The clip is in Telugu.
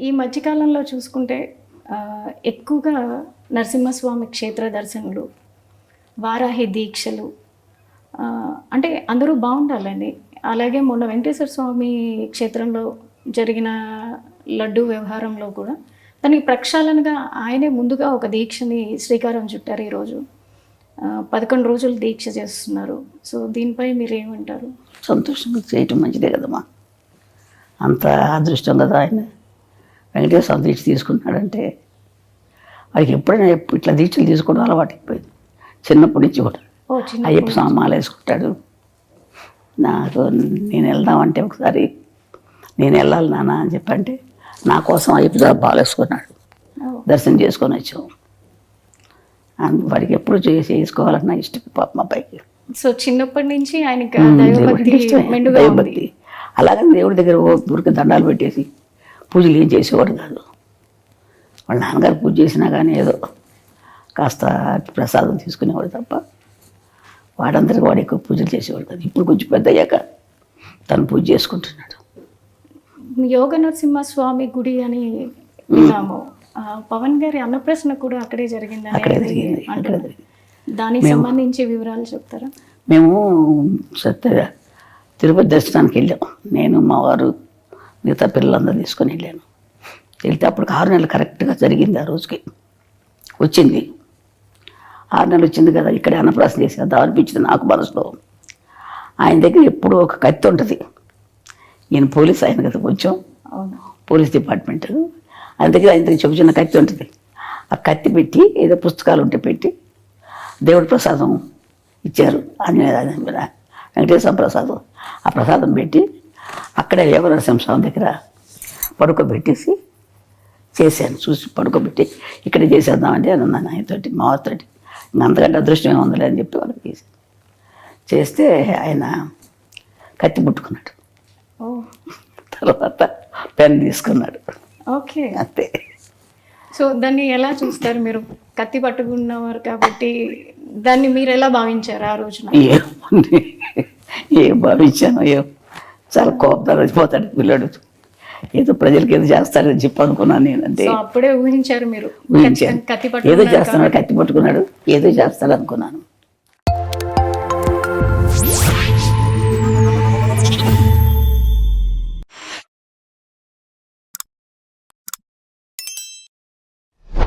ఈ మధ్యకాలంలో చూసుకుంటే ఎక్కువగా నరసింహస్వామి క్షేత్ర దర్శనలు, వారాహి దీక్షలు, అంటే అందరూ బాగుండాలండి. అలాగే మొన్న వెంకటేశ్వర స్వామి క్షేత్రంలో జరిగిన లడ్డు వ్యవహారంలో కూడా దానికి ప్రక్షాళనగా ఆయనే ముందుగా ఒక దీక్షని శ్రీకారం చుట్టారు. ఈరోజు 11 రోజులు దీక్ష చేస్తున్నారు. సో దీనిపై మీరు ఏమంటారు? సంతోషంగా చేయటం మంచిదే కదమ్మా. అంత అదృష్టం కదా ఆయన వెంకటేశ్వర స్వామి దీక్ష తీసుకున్నాడంటే. వాడికి ఎప్పుడైనా ఇట్లా దీక్షలు తీసుకోవడం అలవాటు అయిపోయింది చిన్నప్పటి నుంచి కూడా. అయ్యప్ప స్వామి మాల వేసుకుంటాడు. నాకు నేను వెళ్దామంటే ఒకసారి నేను వెళ్ళాలి నాన్న అని చెప్పంటే నా కోసం అయ్యప్ప స్వామి మాల వేసుకున్నాడు. దర్శనం చేసుకొని వచ్చాం. వాడికి ఎప్పుడు చేసుకోవాలన్నా ఇష్టం పాప మా పైకి. సో చిన్నప్పటి నుంచి ఆయనకి దైవభక్తి. అలాగని దేవుడి దగ్గర ఊరికి దండాలు పెట్టేసి పూజలు ఏం చేసేవాడు కాదు. వాళ్ళ నాన్నగారు పూజ చేసినా కానీ ఏదో కాస్త ప్రసాదం తీసుకునేవాడు తప్ప వాడందరికీ వాడు ఎక్కువ పూజలు చేసేవాడు కాదు. ఇప్పుడు కొంచెం పెద్ద అయ్యాక తను పూజ చేసుకుంటున్నాడు. యోగ నరసింహస్వామి గుడి అని విన్నాము. పవన్ గారి అన్నప్రశ్న కూడా అక్కడే జరిగింది. అక్కడే జరిగింది. దానికి సంబంధించి వివరాలు చెప్తారా? మేము తిరుపతి దర్శనానికి వెళ్ళాం. నేను మా వారు మిగతా పిల్లలందరూ తీసుకొని వెళ్ళాను. వెళ్తే అప్పుడు 6 నెలలు కరెక్ట్గా జరిగింది. ఆ రోజుకి వచ్చింది. 6 నెలలు వచ్చింది కదా, ఇక్కడే అన్నప్రాసన చేసేద్దాం అనిపించింది నాకు మనసులో. ఆయన దగ్గర ఎప్పుడూ ఒక కత్తి ఉంటుంది. ఈయన పోలీస్ ఆయన కదా, కొంచెం పోలీస్ డిపార్ట్మెంట్. ఆయన దగ్గర చిన్న కత్తి ఉంటుంది. ఆ కత్తి పెట్టి ఏదో పుస్తకాలు ఉంటే పెట్టి దేవుడి ప్రసాదం ఇచ్చారు. వెంకటేశ్వర ప్రసాదం. ఆ ప్రసాదం పెట్టి అక్కడే యోగ నరసింహస్వామి దగ్గర పడుకోబెట్టేసి చేశాను. చూసి పడుకోబెట్టి ఇక్కడే చేసేద్దామంటే అని అన్నాను ఆయనతోటి, మా వారితోటి. అంతకంటే అదృష్టం ఏముందిలే అని చెప్పి వాళ్ళకి చేశాను. చేస్తే ఆయన కత్తి పుట్టుకున్నాడు. తర్వాత పెన్ తీసుకున్నాడు. ఓకే, అంతే. సో దాన్ని ఎలా చూస్తారు మీరు? కత్తి పట్టుకున్నవారు కాబట్టి దాన్ని మీరు ఎలా భావించారు ఆ రోజున? ఏం భావించాను, చాలా కోపంతో వచ్చిపోతాడు పిల్లడు. ఏదో ప్రజలకి ఏదో చేస్తాడని చెప్పి అనుకున్నాను నేను. అంటే అప్పుడే ఊహించారు మీరు? ఊహించాను, ఏదో చేస్తున్నాడు, కత్తి పట్టుకున్నాడు, ఏదో చేస్తాడు అనుకున్నాను.